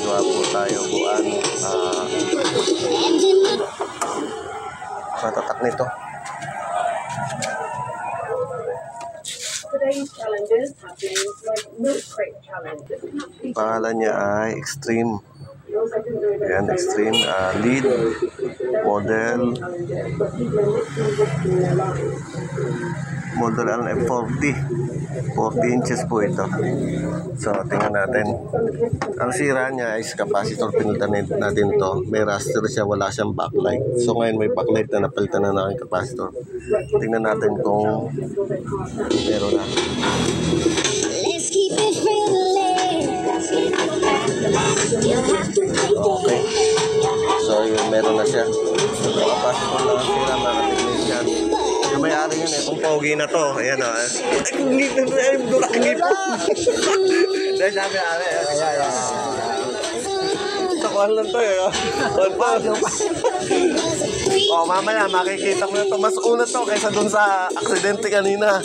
nagawa po tayo buwan matatak nito. Pangalan niya ay Extreme. Ayan, Extreme lead model ang F40 40 inches po ito. So tingnan natin. Ang sira niya is capacitor. Pinalitan natin to. May raster siya, wala siyang backlight. So ngayon may backlight na napalitan na ng capacitor. Tingnan natin kung meron na. Okay. So yun, meron na siya. Capacitor na sira, mga technician. Yung may-ari yun itong pogi na to. Ayan o. Ay, durakangit po. Dahil sabi, takuhan lang to eh. Mamaya makikita mo na to. Mas una to kaysa dun sa aksidente kanina.